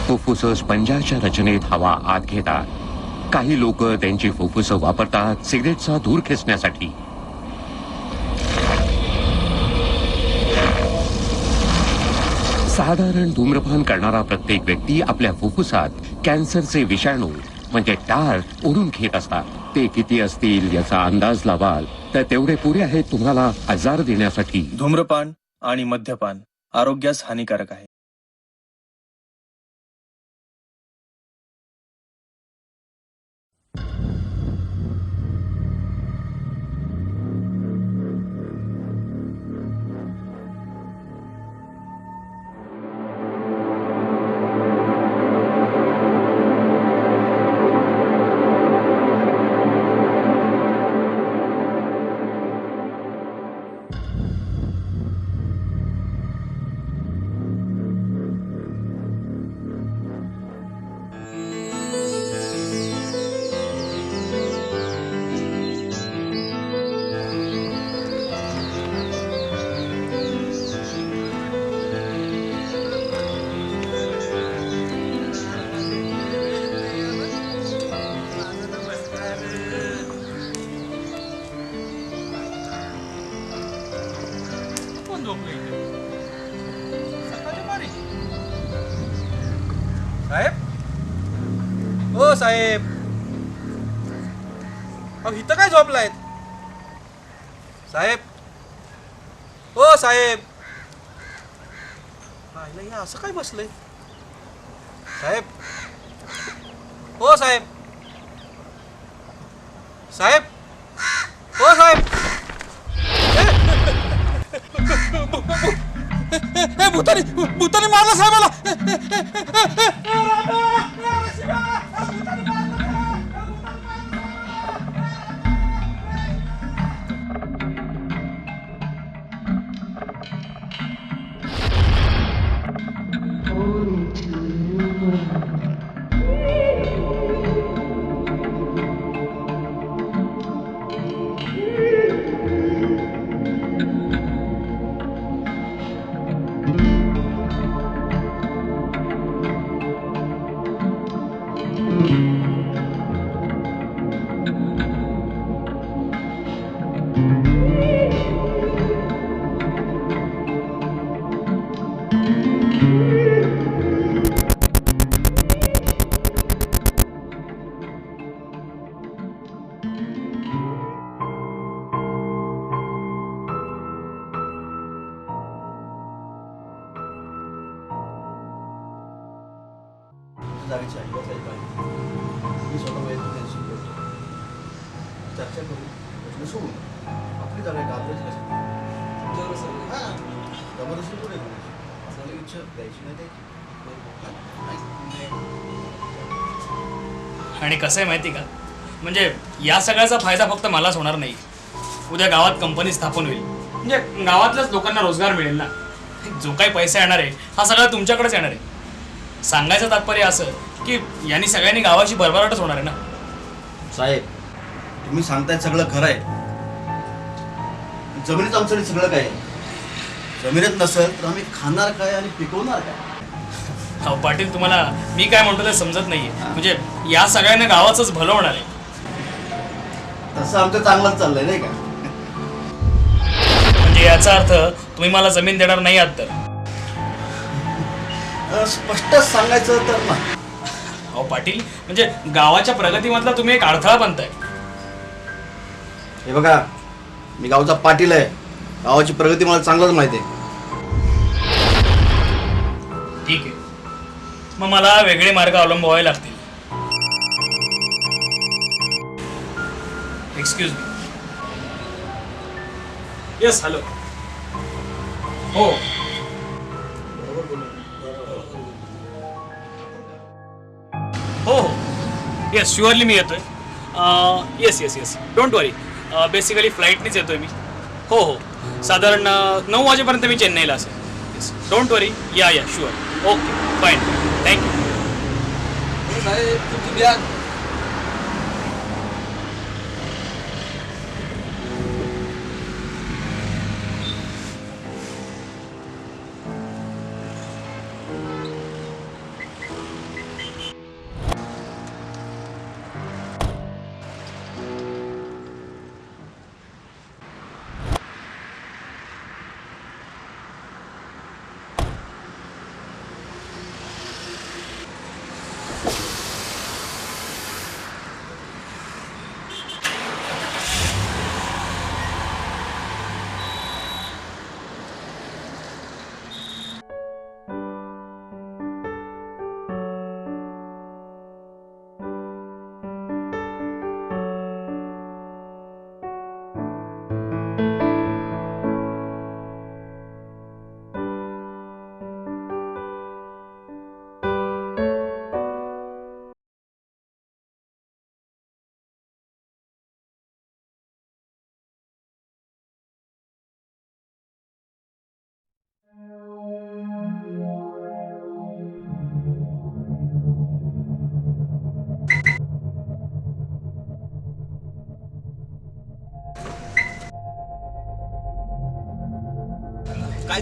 फुफ्फुस स्पंजाच्या रचनेत हवा आत घेतात. काही लोक त्यांची फुफ्फुस वापरतात सिगरेटचा धूर खेचण्यासाठी. साधारण धूम्रपान करणारा प्रत्येक व्यक्ती आपल्या फुफ्फुसात कॅन्सरचे विषाणू म्हणजे टार ओढून घेत असतात. ते किती असतील याचा अंदाज लावाल तर तेवढे पुरे आहेत तुम्हाला आजार देण्यासाठी. धूम्रपान आणि मद्यपान आरोग्यास हानिकारक आहे. साहेब, ओ साहेब, अहो इथं काय झोपलायत साहेब? ओ साहेब, नाही असं काय बसलंय साहेब? ओ साहेब, साहेब, ओ साहेब, भूतानी भूतानी मारला साहेबाला. जागेची आहे मी स्वतः वैयक्तिक त्यांची चर्चा करू प्रश्न सोडून आपली जागा गाजवायची कसं तुमच्यावर सर हां जबरदस्ती पुढे असं इच्छा द्यायची नाही द्यायची. आणि कसं आहे माहिती का, म्हणजे या सगळ्याचा फायदा फक्त मलाच होणार नाही. उद्या गावात कंपनी स्थापन होईल म्हणजे गावातल्याच लोकांना रोजगार मिळेल ना. जो काही पैसा येणार आहे हा सगळा तुमच्याकडेच येणार आहे. सांगायचं तात्पर्य असं की यांनी सगळ्यांनी गावाची भरभराटच होणार आहे ना. साहेब तुम्ही सांगताय सगळं खरं आहे. जमिनीत आमचं सगळं काय आहे. जमिनीत नसेल तर आम्ही खाणार काय आणि पिकवणार काय. अहो पाटील, तुम्हाला मी काय म्हणतो ते समजत नाहीये. म्हणजे या सगळ्यांना गावाचंच भलं होणार आहे. तसं आमचं चांगलंच चाललंय नाही का. म्हणजे याचा अर्थ तुम्ही मला जमीन देणार नाही आहात तर? स्पष्टच सांगायचं तर ना. अहो पाटील, म्हणजे गावाच्या प्रगतीमधला तुम्ही एक अडथळा बनताय. हे बघा, मी गावचा पाटील आहे. गावाची प्रगती मला चांगलंच माहिती आहे. ठीक आहे, मग मला वेगळे मार्ग अवलंबावे लागतील. Excuse me. Yes, hello. हो हो हो, येस शुअरली मी येतोय. Yes yes yes, don't worry. Basically फ्लाईटनेच येतोय मी. हो हो, साधारण 9 वाजेपर्यंत मी चेन्नईला असेल. Yes, don't worry. Yeah yeah sure. Okay, fine, thank you. साहेब तुमची बॅग.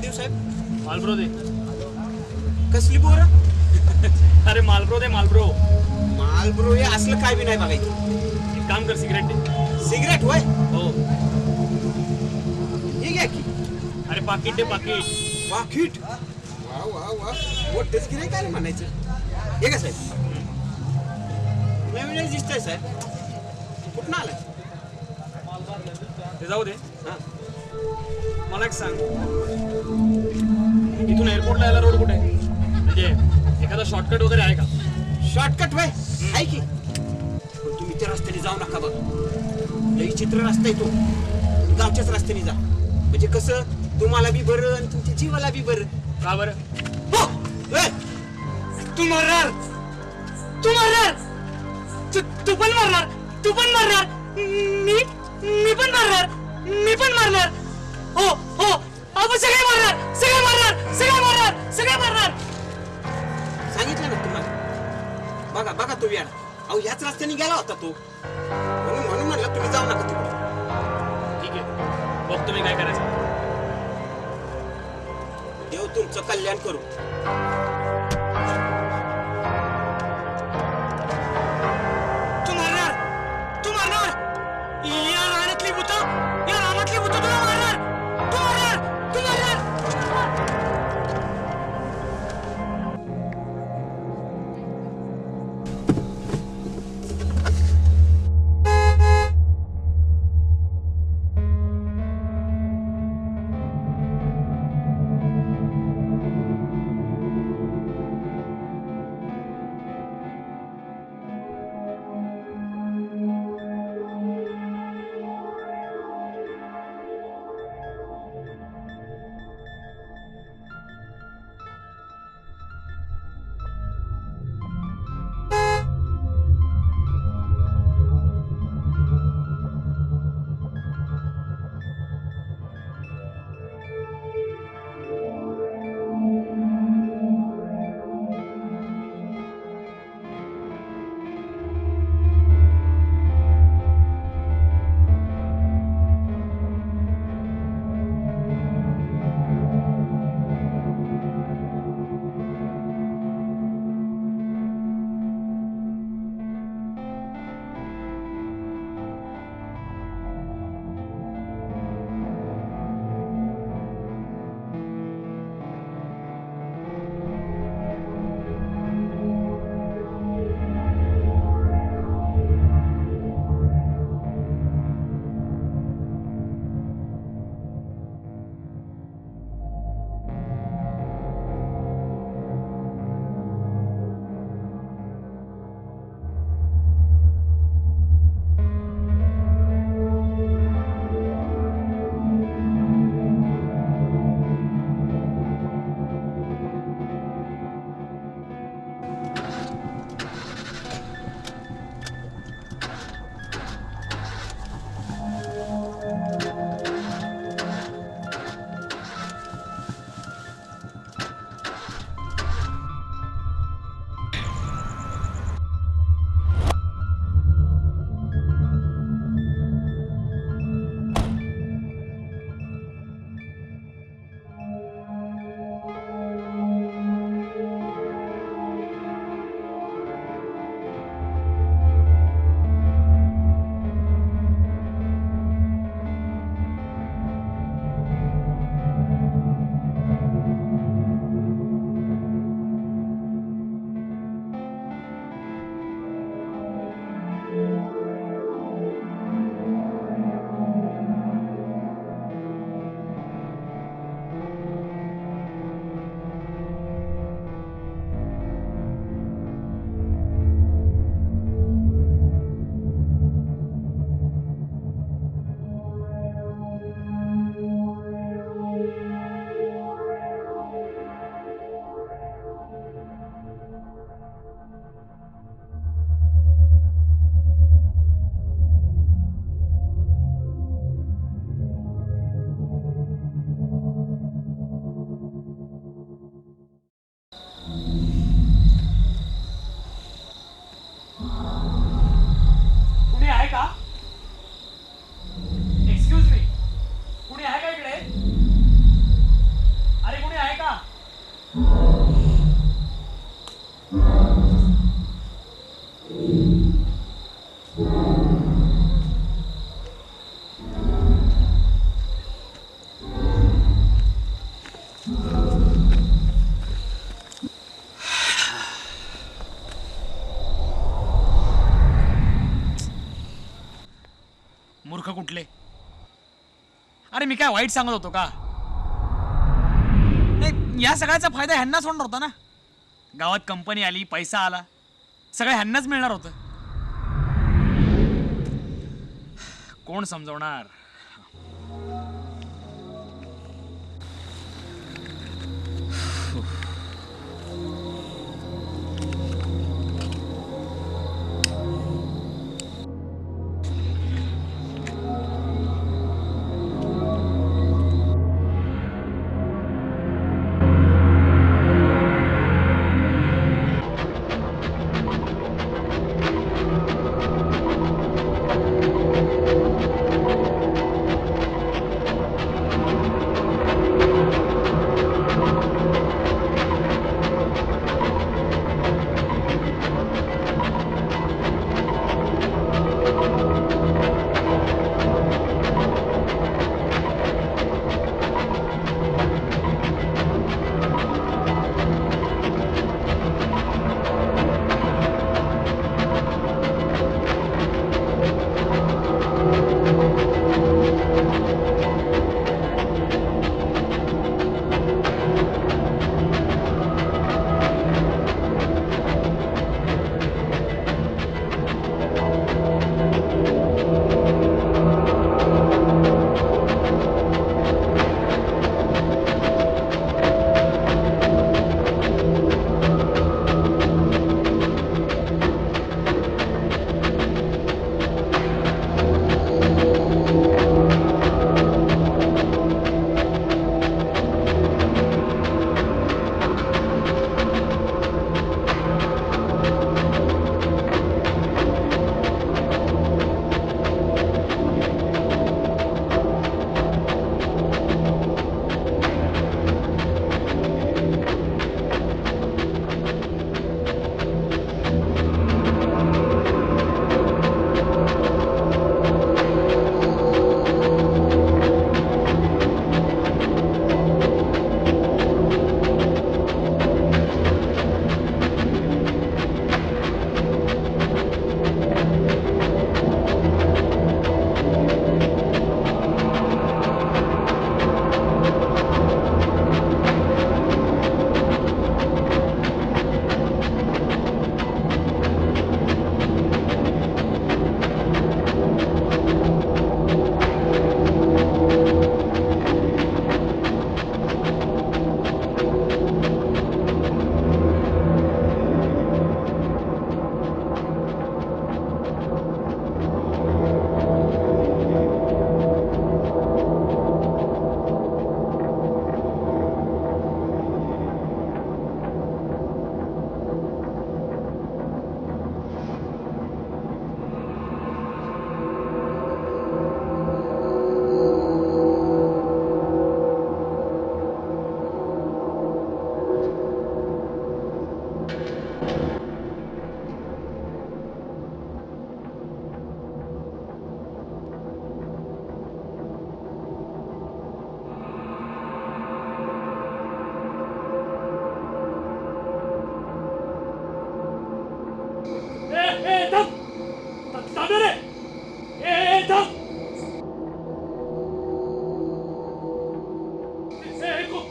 देऊ साहेब? मालब्रो दे. कसली बोर? अरे मालब्रो दे मालब्रो. मालब्रो हे असलं काय बी नाही बघायचं. एक काम कर सिगरेट दे. सिगरेट होय? हो. हे घ्या की. अरे पाकिट दे पाकिट. पाकिट. वा वा वा, मोठंच गिरे काय म्हणायचं. हे का साहेब? नवीनच दिसतंय साहेब. कुठं आलाय? ते जाऊ दे. हा. मला एक सांग, इथून एअरपोर्टला यायला रोड कुठे आहे? म्हणजे एखादा शॉर्टकट वगैरे आहे का? शॉर्टकट वय आहे की, पण तुम्ही त्या रस्त्याने जाऊ नका बघ. लई चित्र रस्ता आहे तो. गावच्याच रस्त्याने जा, म्हणजे कसं तुम्हाला बी बरं आणि तुमच्या जीवाला बी बरं. का बरं? हो, ए, तू मरणार, तू मरणार, तू पण मरणार, तू पण मरणार, मी पण मरणार, मी पण मरणार. हो हो, आपण सगळे मरणार, सगळे मरणार, सगळे मरणार, सगळे मरणार. सांगितलं ना तुम्हाला. बघा बघा तो वेळा. अहो ह्याच रस्त्याने गेला होता तो, म्हणून म्हणलं तुम्ही जाऊ नका तिकडे. ठीक आहे, बघ तुम्ही काय करायचं. देव तुमचं कल्याण करू. तू मरणार, तू मरणार. या रानातली भूतं, या रानातली भूतं तुला मारणार. तू मरणार, तू मरणार. अरे मी काय वाईट सांगत होतो का? नाही, या सगळ्याचा फायदा ह्यांनाच होणार होता ना. गावात कंपनी आली, पैसा आला, सगळं ह्यांनाच मिळणार होतं. कोण समजवणार?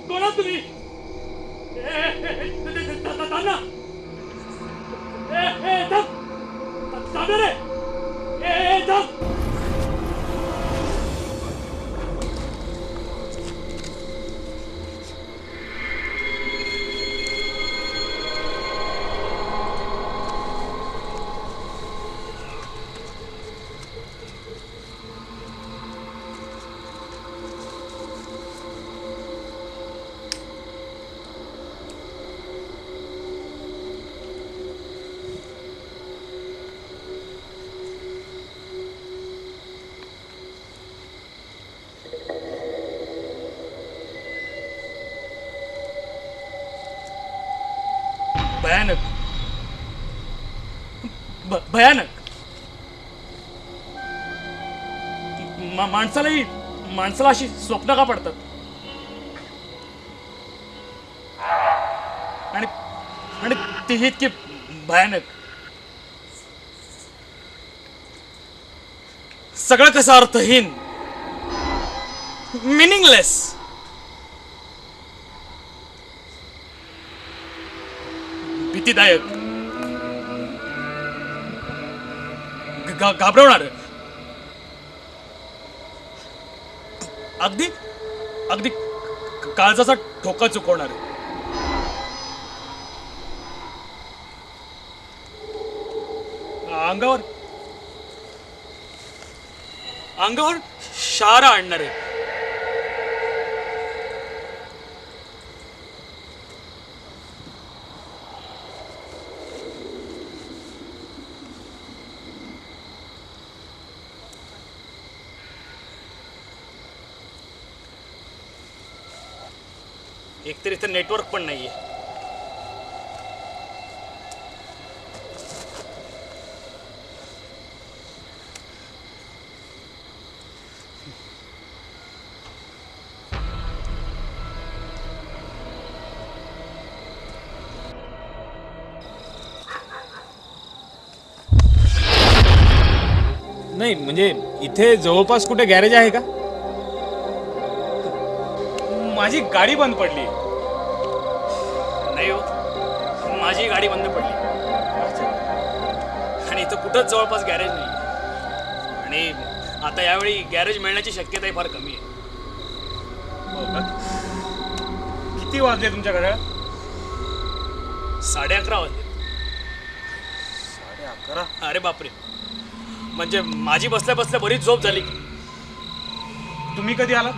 कोण आहात तुम्ही? तान्या तान्या रे भयानक भयानक माणसाला अशी स्वप्न का पडतात आणि ते इतके भयानक सगळं कसं अर्थहीन मिनिंगलेस. भीतीदायक, घाबरवणार, अगदी अगदी काळजाचा ठोका चुकवणार. अंगावर अंगावर शारा आणणारे. एकतर इथं नेटवर्क पण नाहीये. नाही म्हणजे इथे जवळपास कुठे गॅरेज आहे का? माझी गाडी बंद पडली. नाही हो, माझी गाडी बंद पडली. आणि इथं कुठंच जवळपास गॅरेज नाही. आणि आता यावेळी गॅरेज मिळण्याची शक्यताही फार कमी आहे. किती वाजले तुमच्या घड्याळ? 11:30 वाजले. 11:30? अरे बापरे, म्हणजे माझी बसल्या बसल्या बरीच झोप झाली की. तुम्ही कधी आलात?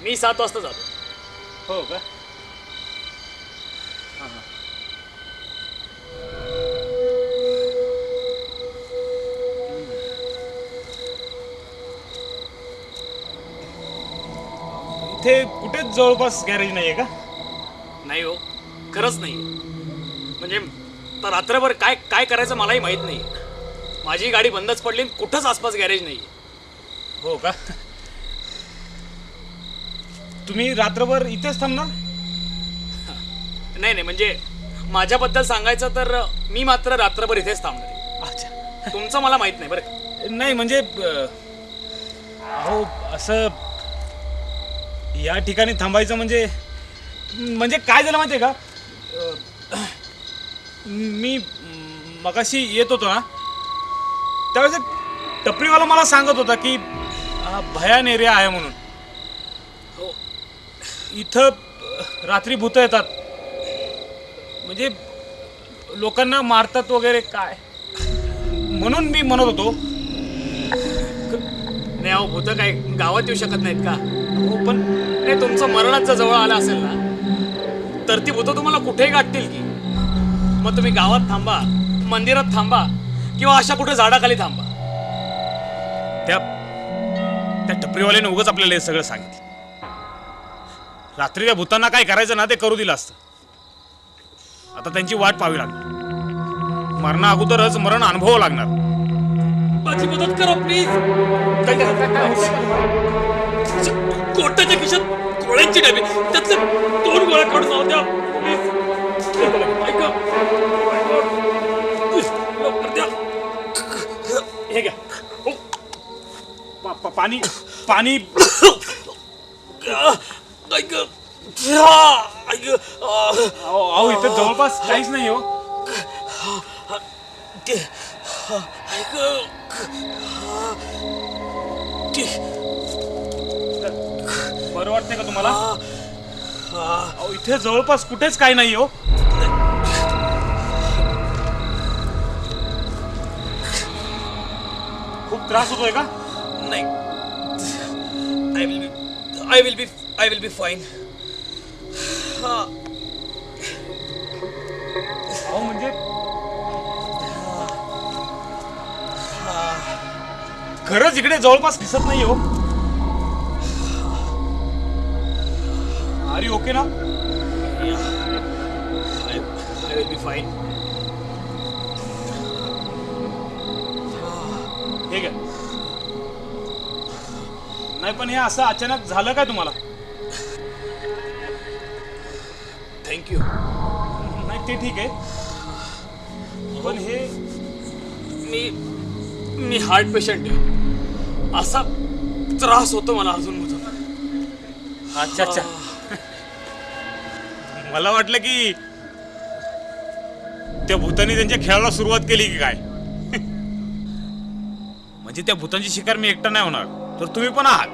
मी 7 वाजता जातो. हो का? इथे कुठेच जवळपास गॅरेज नाहीये का? नाही हो, खरंच नाही. म्हणजे तर रात्रभर काय काय करायचं मलाही माहित नाही. माझी गाडी बंदच पडली, कुठंच आसपास गॅरेज नाही. हो का? तुम्ही रात्रभर इथेच थांबणार? नाही नाही, म्हणजे माझ्याबद्दल सांगायचं तर मी मात्र रात्रभर इथेच थांबणार. अच्छा, तुमचं मला माहित नाही बरं का? नाही म्हणजे हो, असं या ठिकाणी थांबायचं म्हणजे काय झालं माहिती आहे का? मी मगाशी येत होतो ना, त्यावेळेस एक टपरीवाला मला सांगत होता की भयान एरिया आहे म्हणून. हो, इथं रात्री भूत येतात, म्हणजे लोकांना मारतात वगैरे काय, म्हणून मी म्हणत होतो. नाही अहो, भूत काय गावात येऊ शकत नाहीत का? हो, पण नाही, तुमचं मरणाचं जवळ आलं असेल ना, तर ती भूत तुम्हाला कुठेही गाठतील की. मग तुम्ही गावात थांबा, मंदिरात थांबा, किंवा अशा कुठे झाडाखाली थांबा. त्या टपरीवाल्याने उगाच आपल्याला हे सगळं सांगितलं. रात्री त्या भूतांना काय करायचं ना ते करू दिलं असतं. आता त्यांची वाट पाहावी लागणार. मरणा अगोदरच मरण अनुभव लागणार. माझी मदत करा प्लीज. कोटाच्या खिशात गोळ्यांची डबी, त्यातले 2 गोळ्या काढून जाऊ द्या प्लीज. ऐका, लवकर द्या. हे घ्या. पाणी पाणी. ऐक, अहो इथे जवळपास काहीच नाही हो. बरं वाटतंय का तुम्हाला? अहो इथे जवळपास कुठेच काही नाही हो. खूप त्रास होतोय का? नाही, I will be fine. अहो म्हणजे खरंच इकडे जवळपास दिसत नाही हो. आर यू ओके ना? I will be fine. ठीक आहे. नाही पण हे असं अचानक झालं काय तुम्हाला? थँक्यू. नाही ते ठीक आहे, पण हे मी हार्ट पेशंट आहे. असा त्रास होतो मला अजून. अच्छा अच्छा. मला वाटलं की त्या भूतांनी त्यांच्या खेळाला सुरुवात केली की काय. म्हणजे त्या भूतांची शिकार मी एकटा नाही होणार, तर तुम्ही पण आहात.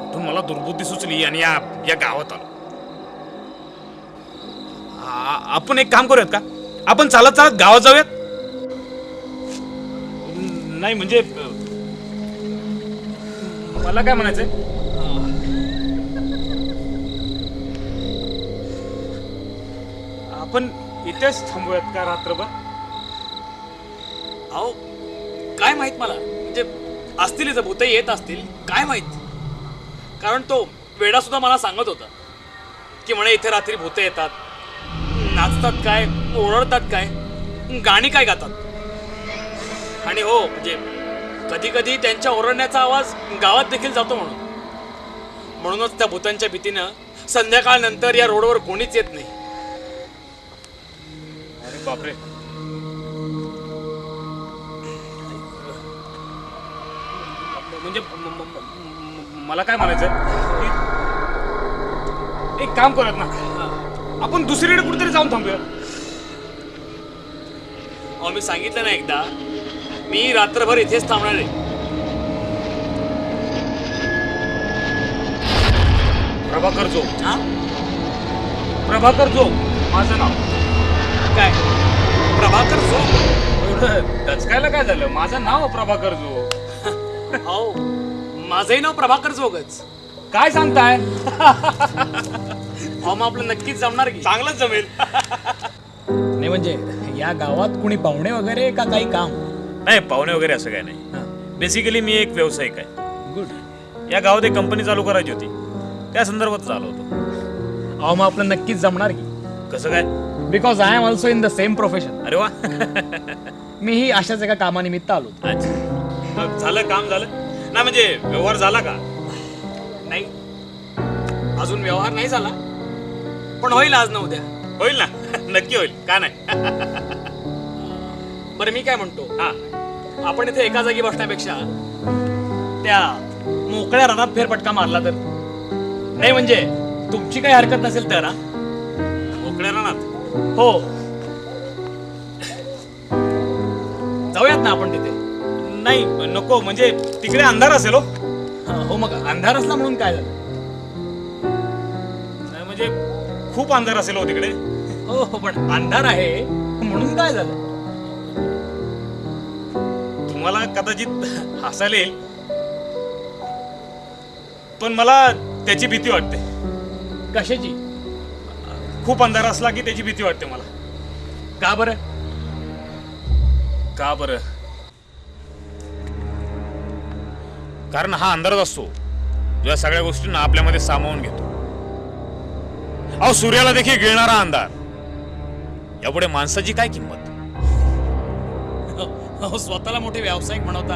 कुठून मला दुर्बुद्धी सुचली आणि या गावात आलो. आपण एक काम करूयात का, आपण चालत चालत गावात जाऊयात. नाही म्हणजे मला काय म्हणायचंय, आपण इथेच थांबूयात का रात्रभर. अहो काय माहित मला, म्हणजे असतील इथं भूत येत असतील, काय माहित. कारण तो वेडा सुद्धा मला सांगत होता की म्हणे इथे रात्री भूत येतात, नाचतात काय, ओरडतात काय, गाणी काय गातात. आणि हो म्हणजे कधी कधी त्यांच्या ओरडण्याचा आवाज गावात देखील जातो. म्हणूनच त्या भूतांच्या भीतीनं संध्याकाळ नंतर या रोडवर कोणीच येत नाही. अरे बापरे. म्हणजे मला काय म्हणायचं, एक काम करूयात ना, आपण दुसरीकडे कुठेतरी जाऊन थांबूया. अहो मी सांगितलं ना एकदा, मी रात्रभर इथेच थांबणार आहे. प्रभाकर जो, प्रभाकर जो माझं नाव. काय प्रभाकर जो? एवढं दचकायला काय झालं, माझं नाव प्रभाकर जो. हो माझंही नाव प्रभाकर जोगच. काय सांगताय. अहो मग आपलं नक्कीच जमणार की. चांगलंच जमेल. नाही म्हणजे या गावात कुणी पाहुणे वगैरे का काही काम? नाही पाहुणे वगैरे असं काय नाही. बेसिकली मी एक व्यावसायिक आहे. गुड. या गावात एक कंपनी चालू करायची होती, त्या संदर्भात आलो होतो. अहो मग आपलं नक्कीच जमणार की. कसं काय. Because I am also in the same profession. अरे वा. मीही अशाच एका कामानिमित्त आलो. अच्छा, मग झालं काम झालं ना, म्हणजे व्यवहार झाला का. नाही अजून व्यवहार नाही झाला, पण होईल आज ना उद्या. होईल ना. नक्की होईल, का नाही. बरं मी काय म्हणतो, हा आपण इथे एका जागी बसण्यापेक्षा त्या मोकळ्या रणात फेरफटका मारला तर. नाही म्हणजे तुमची काही हरकत नसेल तर. मोकळ्या रानात. हो जाऊयात ना आपण तिथे. नाही नको, म्हणजे तिकडे अंधार असेल. हो मग अंधार असला म्हणून काय झालं. नाही, म्हणजे खूप अंधार असेल हो तिकडे. हो पण अंधार आहे म्हणून काय झालं. तुम्हाला कदाचित हसायला येईल, पण मला त्याची भीती वाटते. कशाची. खूप अंधार असला की त्याची भीती वाटते मला. का बरं. का बरं. कारण हा अंधारच असतो जो या सगळ्या गोष्टींना आपल्यामध्ये सामावून घेतो. अहो सूर्याला देखील गिळणारा अंधार, यापुढे माणसाची काय किंमत. हो स्वतःला मोठे व्यावसायिक म्हणवता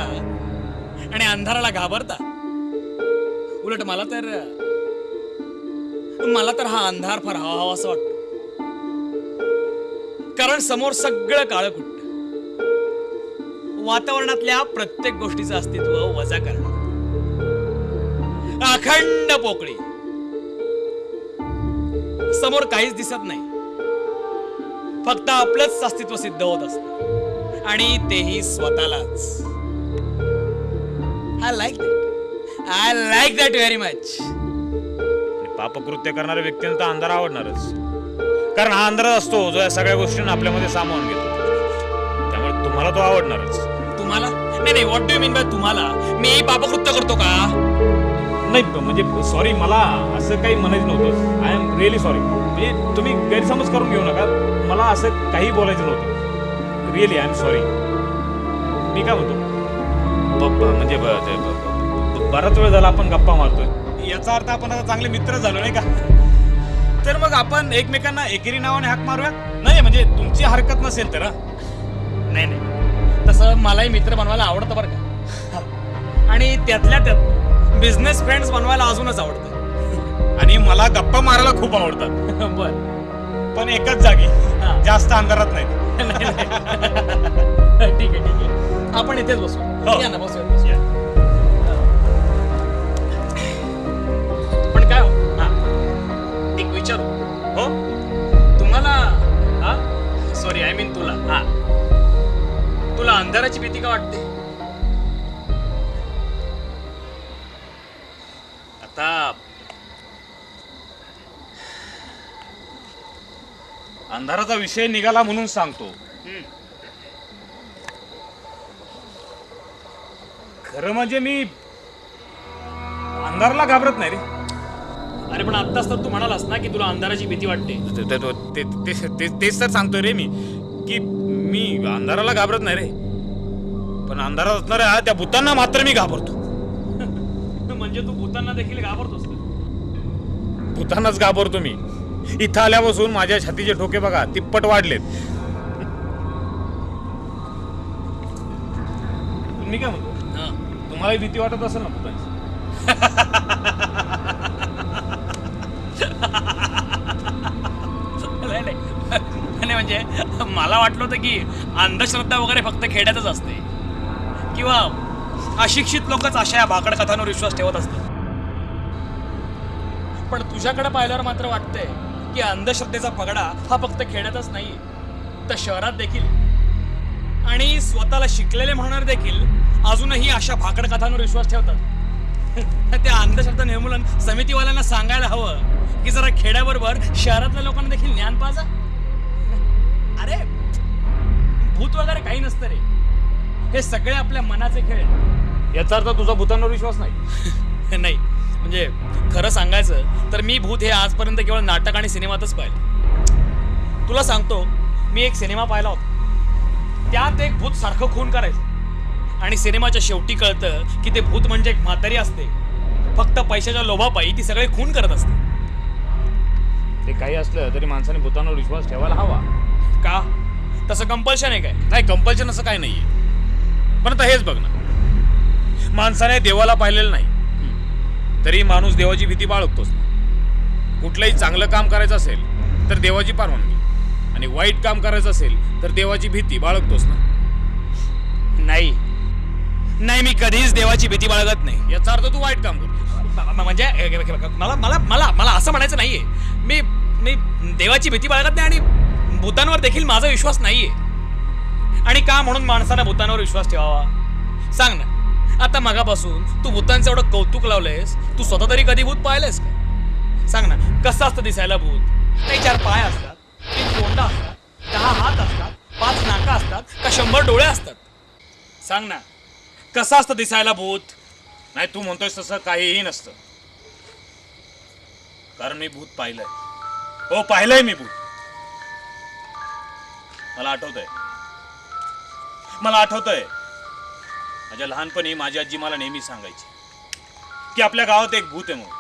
आणि अंधाराला घाबरता. उलट मला तर हा अंधार फार हवा असं वाटतं. कारण समोर सगळं काळं कुट्ट, वातावरणातल्या प्रत्येक गोष्टीचं अस्तित्व वजा करणं, अखंड पोकळी, समोर काहीच दिसत नाही, फक्त आपलंच अस्तित्व सिद्ध होत असतं आणि तेही स्वतःलाच. I like that very much. पापकृत्य करणाऱ्या व्यक्तींना तर अंधार आवडणारच, कारण हा अंधारच असतो जो या सगळ्या गोष्टींना आपल्यामध्ये सामावून घेतो. त्यामुळे तुम्हाला तो आवडणारच. तुम्हाला नाही what do you mean by तुम्हाला. मी पापकृत्य करतो का. नाही म्हणजे सॉरी, मला असं काही म्हणायचं नव्हतं. I am really sorry. म्हणजे तुम्ही गैरसमज करून घेऊ नका, मला असं काही बोलायचं नव्हतं. Really I am sorry. मी काय म्हणतो, म्हणजे बराच वेळ झाला आपण गप्पा मारतोय, याचा अर्थ आपण आता चांगले मित्र झालो नाही का. तर मग आपण एकमेकांना एकेरी नावाने हाक मारूया. नाही म्हणजे तुमची हरकत नसेल तर. नाही नाही तसं मलाही मित्र बनवायला आवडतं बरं का. आणि त्यातल्या त्यात बिझनेस फ्रेंड्स बनवायला अजूनच आवडतं. आणि मला गप्पा मारायला खूप आवडतात. बर पण एकाच जागी, जास्त अंधारात नाही. ठीक आहे आपण इथेच बसू. हो. या ना बसूया. अंधाराची भीती का वाटते? आता अंधाराचा विषय निघाला म्हणून सांगतो. खरं म्हणजे मी अंधाराला घाबरत नाही रे. अरे पण आत्ताच तर तू म्हणालास ना की तुला अंधाराची भीती वाटते. तेच तर सांगतोय रे मी, की मी अंधाराला घाबरत नाही रे, पण अंधारात असणाऱ्या त्या भूतांना मात्र मी घाबरतो. म्हणजे तू भूतांना देखील घाबरतोस का? भूतांनाच घाबरतो मी. इथं आल्यापासून माझ्या छातीचे ठोके बघा तिप्पट वाढलेत. मी काय म्हणतो, तुम्हाला भीती वाटत असेल ना भूतांची? नाही म्हणजे मला वाटलं होतं की अंधश्रद्धा वगैरे फक्त खेड्यातच असते, किंवा अशिक्षित लोकच अशा या भाकड कथांवर विश्वास ठेवत असतात. पण तुझ्याकडे पाहिल्यावर मात्र वाटतंय की अंधश्रद्धेचा पगडा हा फक्त खेड्यातच नाही, तर शहरात देखील. आणि स्वतःला शिकलेले म्हणणार देखील अजूनही अशा भाकड कथांवर विश्वास ठेवतात. त्या अंधश्रद्धा निर्मूलन समितीवाल्यांना सांगायला हवं की जरा खेड्याबरोबर शहरातल्या लोकांना देखील ज्ञान पाजा. अरे भूत वगैरे काही नसतं रे, हे सगळे आपल्या मनाचे खेळ. याचा अर्थ तुझा भूतांवर विश्वास नाही? नाही म्हणजे खरं सांगायचं तर मी भूत हे आजपर्यंत केवळ नाटक आणि सिनेमातच पाहिलं. तुला सांगतो, मी एक सिनेमा पाहिला होता, त्यात एक भूत सारखं खून करायचं आणि सिनेमाच्या शेवटी कळतं की ते भूत म्हणजे एक म्हातारी असते, फक्त पैशाच्या लोभापायी ती सगळे खून करत असते. ते काही असलं तरी माणसाने भूतांवर विश्वास ठेवायला हवा का? तसं कंपल्शन आहे काय? नाही, कंपल्शन असं काही नाहीये. पण आता हेच बघ ना, माणसाने देवाला पाहिलेलं नाही तरी माणूस देवाची भीती बाळगतोच. कुठलंही चांगलं काम करायचं असेल तर देवाची परवानगी, आणि वाईट काम करायचं असेल तर देवाची भीती बाळगतोच ना. नाही नाही, मी कधीच देवाची भीती बाळगत नाही. याचा अर्थ तू वाईट काम करतो. म्हणजे मला मला मला मला असं म्हणायचं नाहीये, मी मी देवाची भीती बाळगत नाही आणि भूतांवर देखील माझा विश्वास नाहीये. आणि का म्हणून माणसानं भूतांवर विश्वास ठेवावा सांग ना? आता मगापासून तू भूतांचं एवढं कौतुक लावलंयस, तू स्वतः तरी कधी भूत पाहिलंयस का? सांग ना, कसं असतं दिसायला भूत? काही 4 पाय असतात, 3 तोंडा असतात, 10 हात असतात, 5 नाका असतात, का 100 डोळे असतात? सांग ना, कसं असतं दिसायला भूत? नाही, तू म्हणतोयस तसं काहीही नसतं, कारण मी भूत पाहिलंय. हो, पाहिलंय मी भूत. मला आठवतंय माझ्या लहानपणी माझी आजी मला नेहमी सांगायची की आपल्या गावात एक भूत आहे म्हणून.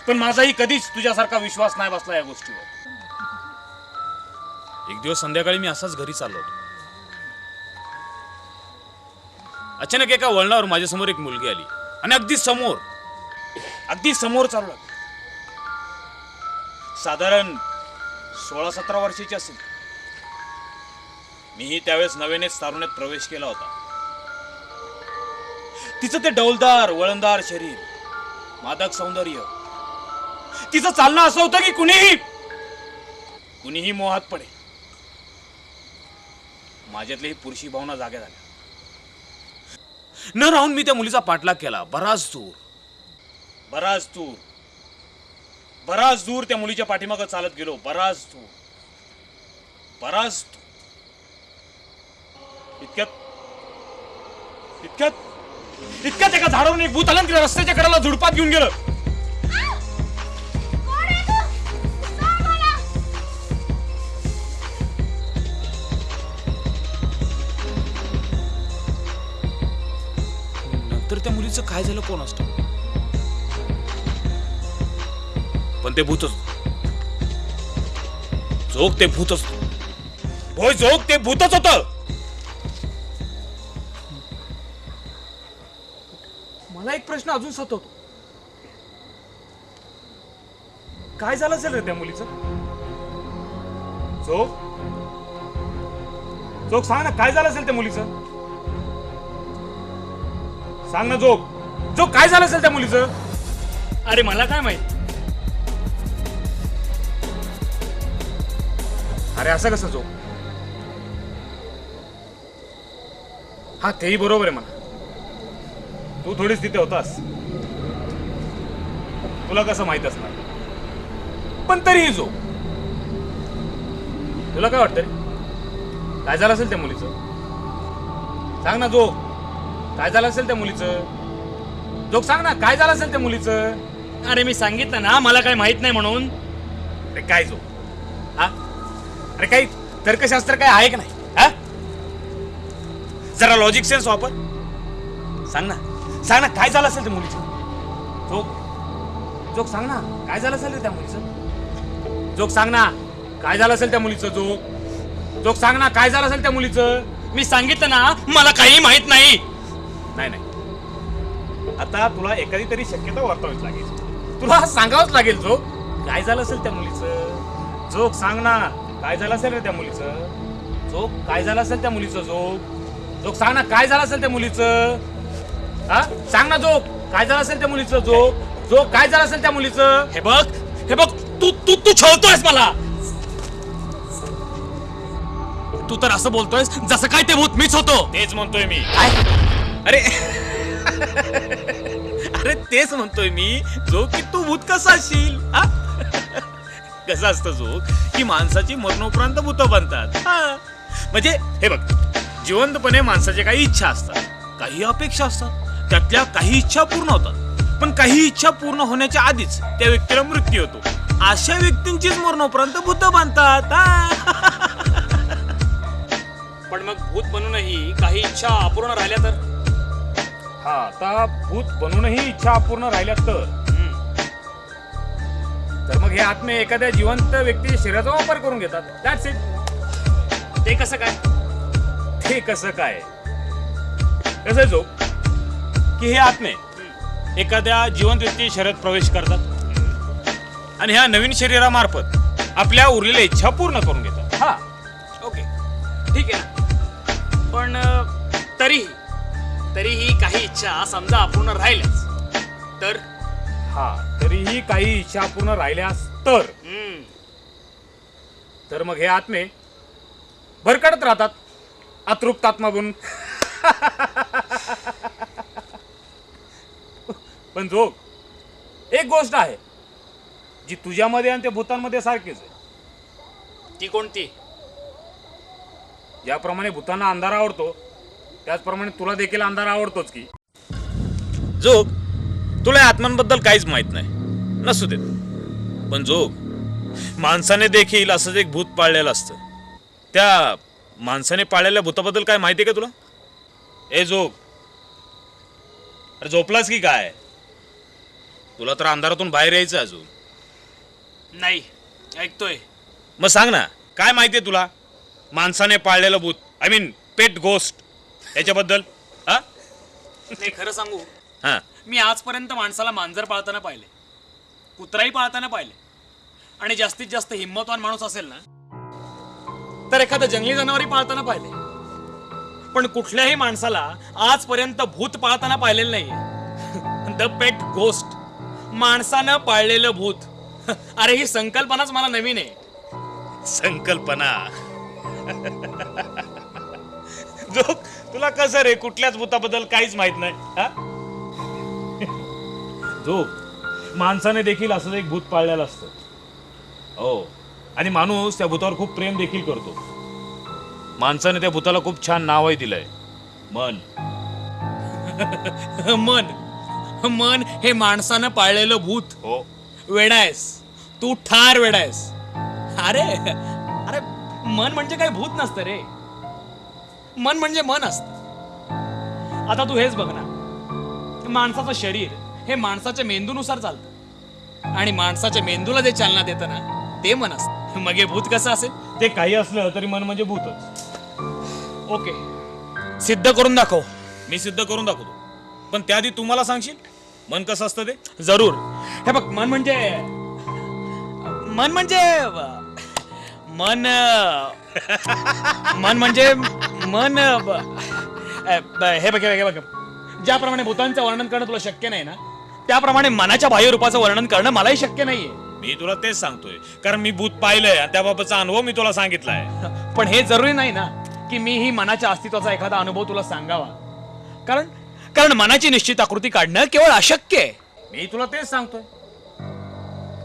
पण माझाही कधीच तुझ्यासारखा विश्वास नाही बसला या गोष्टीवर. एक दिवस संध्याकाळी मी असाच घरी चाललो होतो. अचानक एका वळणावर माझ्यासमोर एक मुलगी आली आणि अगदी समोर चालू लागली. साधारण 16-17 वर्षाची असेल. मीही त्यावेळेस नव्यानेच तारुण्यात प्रवेश केला होता. तिचं ते डौलदार वळणदार शरीर, मादक सौंदर्य, तिचं चालणं असं होतं की कुणीही मोहात पडे. माझ्यातली ही पुरुषी भावना जाग्या झाल्या. न राहून मी त्या मुलीचा पाठलाग केला. बराच दूर त्या मुलीच्या पाठीमागं चालत गेलो. बराच दूर. इतक्यात एका झाडावरून एक भूत आलं, तिला रस्त्याच्या कडेला झुडपात घेऊन गेलं. नंतर त्या मुलीचं काय झालं कोण असतं, पण ते भूतच. जोग ते भूतच होत. मला एक प्रश्न अजून सतवतो. काय झालं असेल रे त्या मुलीचं? जोग सांग ना, काय झालं असेल त्या मुलीचं? सांग ना जोग काय झालं असेल त्या मुलीचं? अरे मला काय माहित? अरे असं कसं जोग? हा तेही बरोबर आहे म्हणा. तू थोडीच तिथे होतास, तुला कसं माहित असणार. पण तरीही जो तुला काय वाटतं रे? काय झालं असेल त्या मुलीचं? सांग ना जो, काय झालं असेल त्या मुलीचं? जोक सांग ना, काय झालं असेल त्या मुलीचं? अरे मी सांगितलं ना मला काही माहित नाही म्हणून. अरे काय जो, हा? अरे काही तर्कशास्त्र काय आहे का नाही? हा? जरा लॉजिक सेन्स वापर. सांग ना, सांग ना, काय झालं असेल त्या मुलीचं? जोक, जोक सांग ना, काय झालं असेल रे त्या मुलीचं? जोक सांग ना, काय झालं असेल त्या मुलीचं? जोक, जोक सांग ना, काय झालं असेल त्या मुलीचं? मी सांगितलं ना मला काही माहित नाही. नाही नाही, आता तुला एखादी तरी शक्यता वर्तवावीच लागेल. तुला सांगावंच लागेल जोक, काय झालं असेल त्या मुलीचं? जोक सांग ना, काय झालं असेल रे त्या मुलीचं? जोक, काय झालं असेल त्या मुलीचं? जोक, जोक सांग ना, काय झालं असेल त्या मुलीचं? हा, सांग ना जोक, काय झालं असेल त्या मुलीचं? जोक, जोक, काय झालं असेल त्या मुलीचं? हे बघ, हे बघ, तू तू तू छळतोयस मला. तू तर असं बोलतोयस जसं काय ते भूत मीच होतो. तेच म्हणतोय मी. अरे अरे तेच म्हणतोय मी जो की तू भूत कसा असशील. हा? कसं असतं जो की माणसाची मरणोपरांत भूत बनतात. हा. म्हणजे हे बघ, जिवंतपणे माणसाच्या काही इच्छा असतात, काही अपेक्षा असतात, त्यातल्या काही इच्छा पूर्ण होतात, पण काही इच्छा पूर्ण होण्याच्या आधीच त्या व्यक्तीला मृत्यू होतो. अशा व्यक्तींचीच मरणोपरांत भूत बांधतात. पण मग भूत बनूनही काही इच्छा अपूर्ण राहिल्या तर? हा, आता भूत बनूनही इच्छा अपूर्ण राहिल्या तर मग हे आत्मे एखाद्या जिवंत व्यक्तीच्या शरीराचा वापर करून घेतात. That's it. ते कसं काय? ते कसं काय? कसं जो की हे आत्मे एखाद्या जिवंत व्यक्ती शरीरात प्रवेश करतात आणि ह्या नवीन शरीरामार्फत आपल्या उरलेल्या इच्छा पूर्ण करून घेतात. हा, ओके, ठीक आहे ना. पण तरीही काही इच्छा समजा अपूर्ण राहिल्याच तर? हा, तरीही काही इच्छा पूर्ण राहिल्यास तर मग हे आत्मे भरकडत राहतात अतृप्त आत्मा बनून. पण जो एक गोष्ट आहे जी तुझ्यामध्ये आणि त्या भूतांमध्ये सारखीच आहे. ती कोणती? ज्याप्रमाणे भूतांना अंधार आवडतो त्याचप्रमाणे तुला देखील अंधार आवडतोच की. जोग, तुला या आत्म्यांबद्दल काहीच माहित नाही, नसू देत. पण जोग, माणसाने देखील असंच एक भूत पाळलेलं असतं. त्या माणसाने पाळलेल्या भूताबद्दल काय माहिती आहे का तुला? ए जोग, अरे झोपलास की काय? तुला तर अंधारातून बाहेर यायचं अजून. नाही, ऐकतोय. मग सांग ना, काय माहिती आहे तुला माणसाने पाळलेलं भूत, आय मीन पेट गोस्ट, याच्याबद्दल? हा, नाही खरं सांगू, हा, मी आजपर्यंत माणसाला मांजर पाळताना पाहिले, कुत्राही पाळताना पाहिले, आणि जास्तीत जास्त हिंमतवान माणूस असेल ना तर एखादं जंगली जनावरही पाळताना पाहिले. पण कुठल्याही माणसाला आजपर्यंत भूत पाळताना पाहिलेलं नाहीये. द पेट गोस्ट, माणसानं पाळलेलं भूत. अरे ही संकल्पनाच मला नवीन आहे. संकल्पना. जो तुला कसं रे कुठल्याच भूताबद्दल काहीच माहित नाही. हा? जो माणसाने देखील असं एक भूत पाळलेलं असतं. हो, आणि माणूस त्या भूतावर खूप प्रेम देखील करतो. माणसाने त्या भूताला खूप छान नावही दिलंय, मन. मन हे माणसानं पाळलेलं भूत. हो, वेडायस तू, ठार वेडायस. अरे अरे मन म्हणजे काही भूत नसतं रे. मन म्हणजे मन असतं. आता तू हेच बघ ना, माणसाचं शरीर हे माणसाच्या मेंदूनुसार चालतं, आणि माणसाच्या मेंदूला जे चालना देतं ना ते मन असतं. मग हे भूत कसं असेल? ते काही असलं तरी मन म्हणजे भूतच. ओके, सिद्ध करून दाखव. मी सिद्ध करून दाखवतो, पण त्याआधी तुम्हाला सांगशील मन कसं असतं ते? जरूर. हे बघ, मन म्हणजे मन म्हणजे हे बघ, ज्याप्रमाणे भूतांचं वर्णन करणं तुला शक्य नाही ना, त्याप्रमाणे मनाच्या बाह्य रूपाचं वर्णन करणं मलाही शक्य नाहीये. मी तुला तेच सांगतोय, कारण मी भूत पाहिलंय आणि त्याबाबतचा अनुभव मी तुला सांगितलाय. पण हे जरुरी नाही ना की मीही मनाच्या अस्तित्वाचा एखादा अनुभव तुला सांगावा. कारण मनाची निश्चित आकृती काढणं केवळ अशक्य आहे. मी तुला तेच सांगतोय.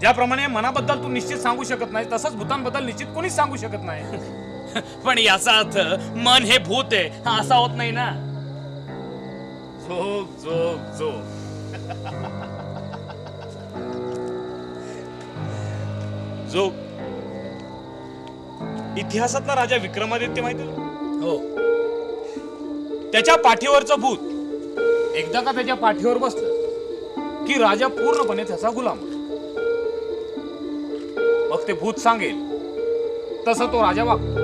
ज्याप्रमाणे मनाबद्दल तू निश्चित सांगू शकत नाही, तसंच भूतांबद्दल निश्चित कोणीच सांगू शकत नाही. पण याचा अर्थ मन हे भूत आहे हा असा होत नाही ना. झोप झोप झोप. झोप. इतिहासातला राजा विक्रमादित्य माहिती तुला? हो. त्याच्या पाठीवरचं भूत एकदा का त्याच्या पाठीवर बसलं की राजा पूर्णपणे त्याचा गुलाम. मग ते भूत सांगेल तसं तो राजा वागतो.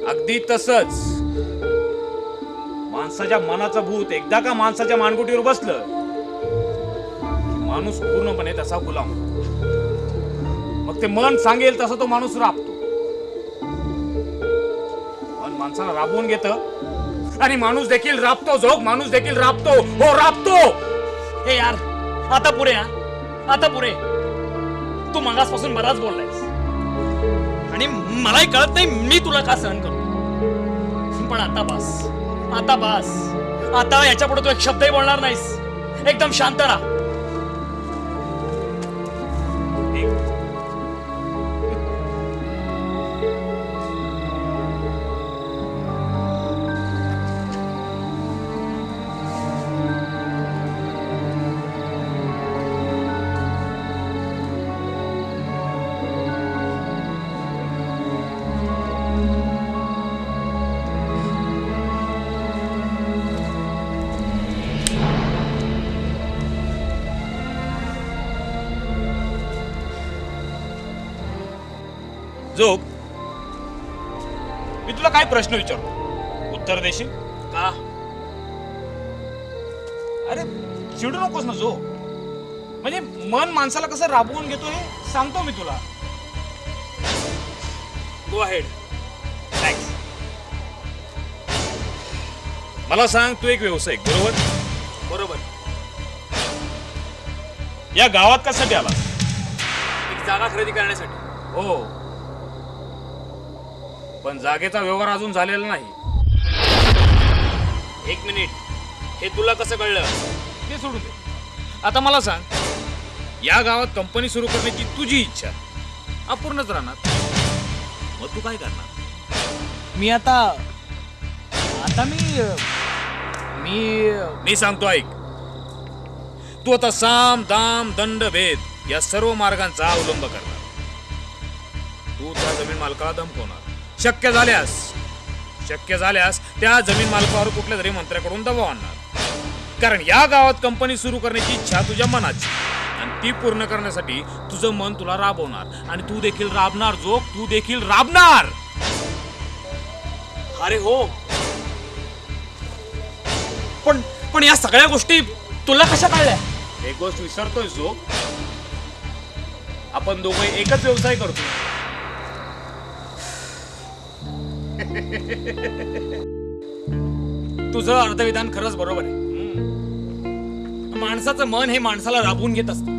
अगदी तसंच माणसाच्या मनाचं भूत एकदा का माणसाच्या मानगुटीवर बसलं की माणूस पूर्णपणे त्याचा गुलाम. मग ते मन सांगेल तसं तो माणूस राबतो. मन माणसाला राबवून घेतं आणि माणूस देखील राबतो. जोग माणूस देखील राबतो. हो राबतो. हे यार आता पुरे आता पुरे. तू मगासपासून बराच बोललायस आणि मलाही कळत नाही मी तुला का सहन करतो. पण आता बस. आता याच्या पुढे तू एक शब्दही बोलणार नाहीस. एकदम शांत राहा. जोग, मी तुला काय प्रश्न विचारतो, उत्तर देशील का? अरे चिडू नकोस ना जोग. म्हणजे मन माणसाला कसं राबवून घेतो हे सांगतो मी तुला. Go ahead. थँक्स. मला सांग, तू एक व्यावसायिक बरोबर? या गावात कशासाठी आलास? एक जागा खरेदी करण्यासाठी. हो, पण जागेचा व्यवहार अजून झालेला नाही. एक मिनिट, हे तुला कसं कळलं? ते सोडून दे. आता मला सांग, या गावात कंपनी सुरू करण्याची तुझी इच्छा अपूर्णच राहणार. मग तू काय करणार? मी आता मी सांगतो ऐक. तू आता साम दाम दंड भेद या सर्व मार्गांचा अवलंब करणार. तू त्या जमीन मालकाला धमकवणार. शक्य झाल्यास त्या जमीन मालकावर कुठल्या तरी मंत्र्याकडून दबाव आणणार. कारण या गावात कंपनी सुरू करण्याची इच्छा तुझ्या मनाची, आणि ती पूर्ण करण्यासाठी तुझं मन तुला राबवणार. आणि तू देखील राबणार जोग, तू देखील राबणार. अरे हो, पण या सगळ्या गोष्टी तुला कशा कळल्या? एक गोष्ट विसरतोय जोग, आपण दोघे एकच व्यवसाय करतो. तुझं अर्थविधान खरंच बरोबर आहे. माणसाचं मन हे माणसाला राबवून घेत असतं.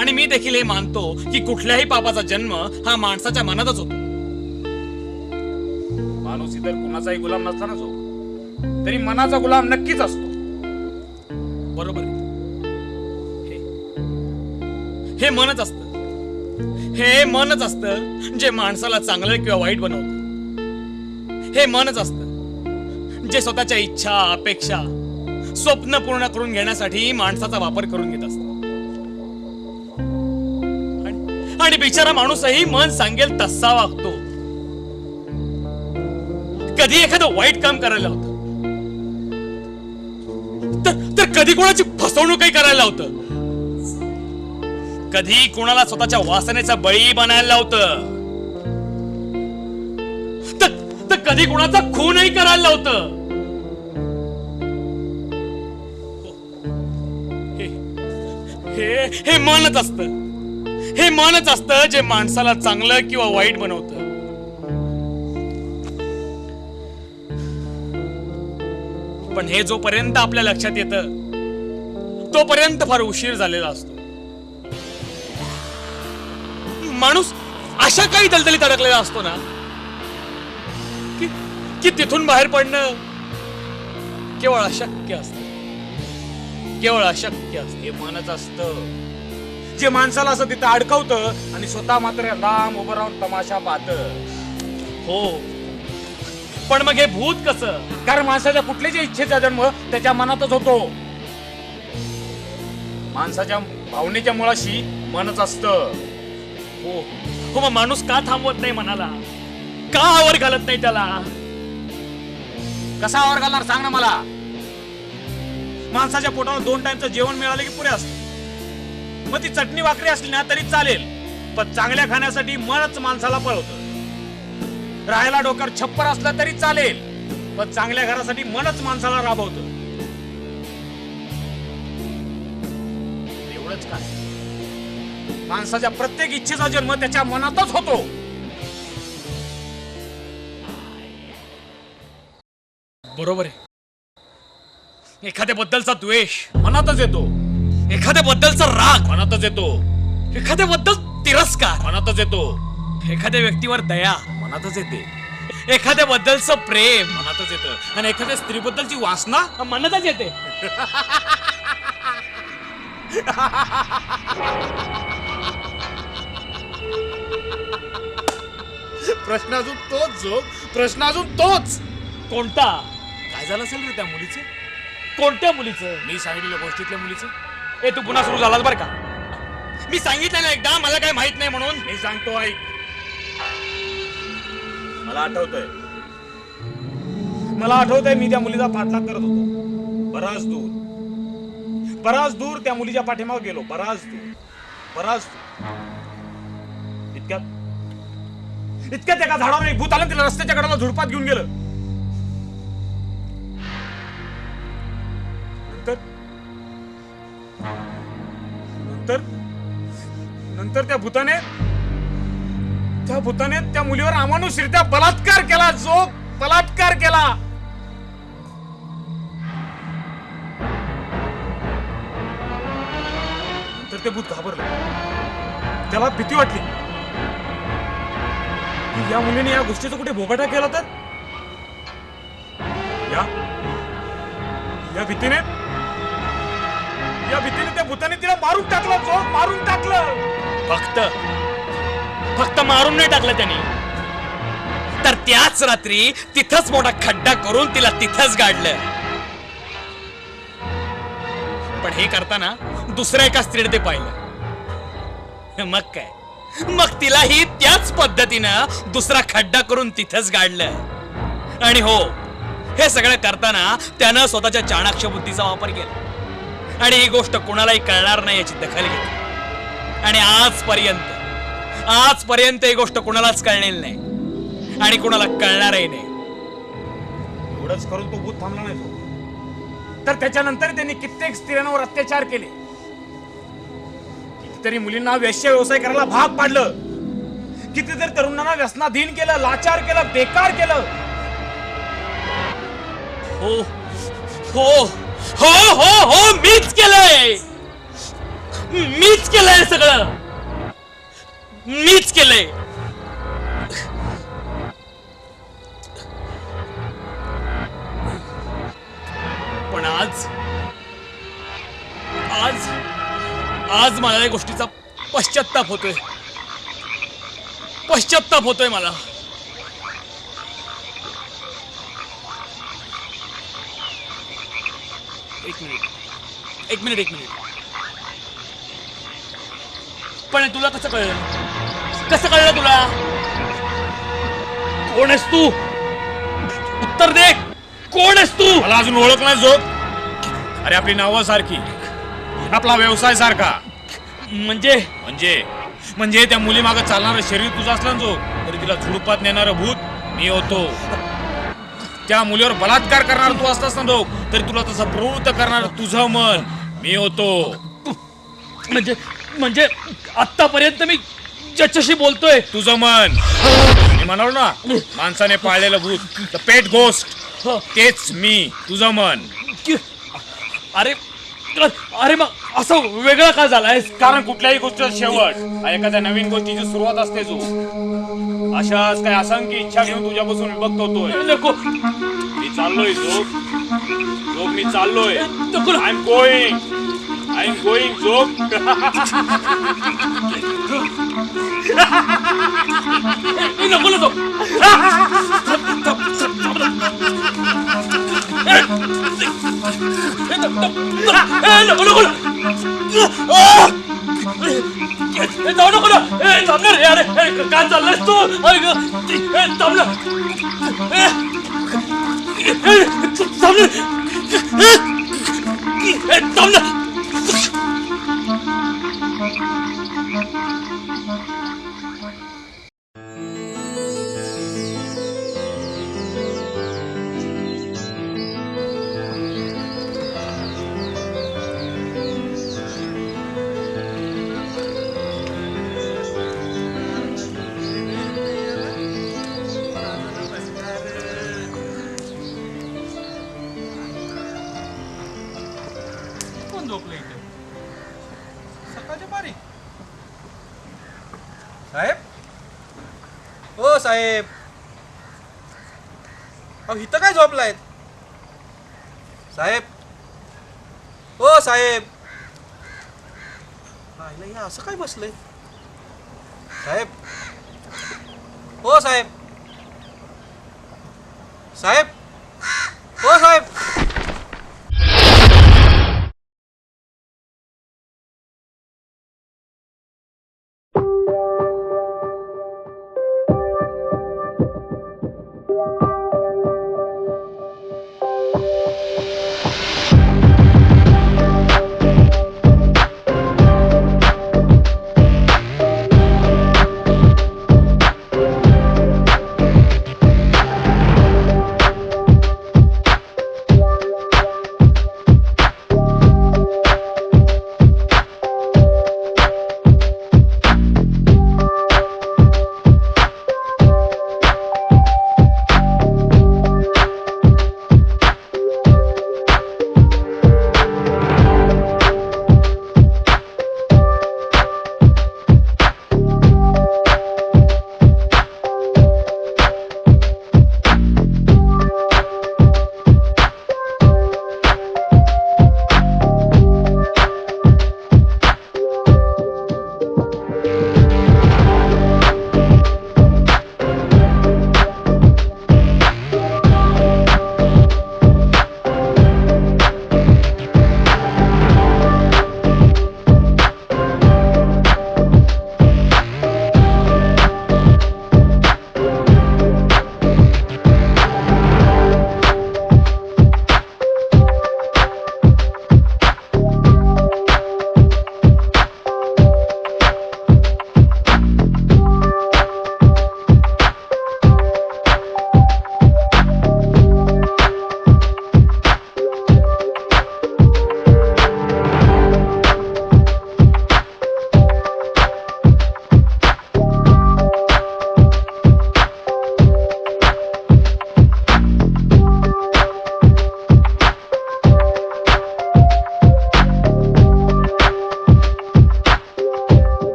आणि मी देखील हे मानतो की कुठल्याही पापाचा जन्म हा माणसाच्या मनातच होतो. माणूस इतर कुणाचाही गुलाम नसताना जो तरी मनाचा गुलाम नक्कीच असतो. बरोबर आहे. हे मनच असतं जे माणसाला चांगलं किंवा वाईट बनवतं. हे मनच असतं जे स्वतःच्या इच्छा, अपेक्षा, स्वप्न पूर्ण करून घेण्यासाठी माणसाचा वापर करून घेत असत. आणि बिचारा माणूसही मन सांगेल तसा वागतो. कधी एखादं वाईट काम करायला होतं तर कधी कोणाची फसवणूकही करायला होतं. कधी कोणाला स्वतःच्या वासनेचा बळी बनायला लावतं. तर कधी कोणाचा खूनही करायला लावतं. हे मनच असतं. हे मनच असतं जे माणसाला चांगलं किंवा वाईट बनवतं. पण हे जोपर्यंत आपल्या लक्षात येतं तोपर्यंत फार उशीर झालेला असतो. अशा काही दलदलीत अडकलेला असतो ना की तिथून बाहेर पडणं केवळ अशक्य असतं. केवळ अशक्य असते. मनच असतं जे माणसाला असं तिथं अडकवतं आणि स्वतः मात्र लांब उभं राहून तमाशा पाहत. हो, पण मग हे भूत कसं? कारण माणसाच्या कुठल्याही इच्छेचा जन्म त्याच्या मनातच होतो. माणसाच्या भावनेच्या मुळाशी मनच असतं. हो हो, मग माणूस का थांबवत नाही मनाला? का आवर घालत नाही त्याला? कसा आवर घालणार सांग ना मला? माणसाच्या पोटाला 2 टाइमचं जेवण मिळालं की पुरे असतं. मग ती चटणी भाकरी असली ना तरी चालेल, पण चांगल्या खाण्यासाठी मनच माणसाला पळवतं. राहायला डोक्यावर छप्पर असलं तरी चालेल, पण चांगल्या घरासाठी मनच माणसाला राबवतं. एवढंच काय, माणसाच्या प्रत्येक इच्छेचा जन्म त्याच्या मनातच होतो. बरोबर आहे. एखाद्याबद्दलचा द्वेष मनातच येतो. एखाद्याबद्दलचा राग मनातच येतो. एखाद्याबद्दल तिरस्कार मनातच येतो. एखाद्या व्यक्तीवर दया मनातच येते. एखाद्याबद्दलचं प्रेम मनातच येतं. आणि एखाद्या स्त्रीबद्दलची वासना मनातच येते. प्रश्न अजून तोच जो प्रश्न अजून तोच. कोणता? काय झालं असेल रे त्या मुलीचं? कोणत्या मुलीचं? मी सांगितलेल्या गोष्टीतल्या मुलीचं. ए, तू पुन्हा सुरू झालास बरं का? मी सांगितलं ना एकदा, मला काय माहित नाही म्हणून. मी सांगतो ऐक. मला आठवतंय मी त्या मुलीचा पाठलाग करत होतो. बराच दूर त्या मुलीच्या पाठीमागे गेलो. बराच दूर. इतक्यात एका झाडावर एक भूत आलं, तिला रस्त्याच्या कडेला झुडपात घेऊन गेलं. नंतर त्या भूताने त्या मुलीवर अमानुषरित्या बलात्कार केला. जो बलात्कार केला. नंतर ते भूत घाबरलं. त्याला भीती वाटली की या मुलीने या गोष्टीचा कुठे बोबाटा केला तर या भीतीने त्या भूताने तिला मारून टाकलं. जो मारून टाकलं. फक्त मारून नाही टाकलं त्याने, तर त्याच रात्री तिथंच मोठा खड्डा करून तिला तिथंच गाडलं. पण हे करताना दुसऱ्या एका स्त्रीने ते पाहिलं. मग तिलाही त्याच पद्धतीनं दुसरा खड्डा करून तिथंच गाडलं. आणि हो, हे सगळं करताना त्यानं स्वतःच्या चाणाक्ष बुद्धीचा वापर केला आणि ही गोष्ट कोणालाही कळणार नाही याची दखल घेतली. आणि आजपर्यंत ही गोष्ट कोणालाच कळलेली नाही आणि कोणाला कळणारही नाही. एवढंच करून तो भूत थांबला नाही, तर त्याच्यानंतर त्यांनी कित्येक स्त्रियांवर अत्याचार केले. कितीतरी मुलींना वेश्या व्यवसाय करायला भाग पाडलं. कितीतरी तरुणांना व्यसनाधीन केलं, लाचार केलं, बेकार केलं. हो हो हो हो हो, मीच केलंय सगळं. मीच केलंय. पण आज मला या गोष्टीचा पश्चात्ताप होतोय मला. एक मिनिट. पण तुला कसं कळलं तुला? कोण आहेस तू? उत्तर दे. कोण आहेस तू? मला अजून ओळख नाही. जो अरे आपली नावं सारखी, आपला व्यवसाय सारखा. म्हणजे त्या मुली मागं चालणारं शरीर तुझं असलं जो, तरी तिला झुडपात नेणारं भूत मी होतो. त्या मुलीवर बलात्कार करणार तू असतास ना लोक, तरी तुला तसं प्रवृत्त करणार तुझं मन मी होतो. म्हणजे आतापर्यंत मी ज्याच्याशी बोलतोय तुझं मन. मी म्हणालो ना, माणसाने पाळलेलं भूत, द पेट घोस्ट, तेच मी, तुझं मन. अरे अरे मग असं वेगळं का झालायस? कारण कुठल्याही गोष्टीचा शेवट हा एखाद्या नवीन गोष्टीची सुरुवात असते जो अशाच काही असंख्य इच्छा घेऊन तुझ्यापासून विभक्त होतोय. नको मी चाललोय जोग मी चाललोय. नको आय एम गोईंग जोग. नको नको नको नको जाऊ नको ना. थांब ना रे. अरे काय चाललंयस तू? थांब ना. थांब ना. कोण झोपलं इथे सकाळच्या पारी? साहेब ओ साहेब, अहो इथं काय झोपलायत साहेब? ओ साहेब, आईला हे असं काय बसलंय साहेब? ओ साहेब, साहेब, ओ साहेब.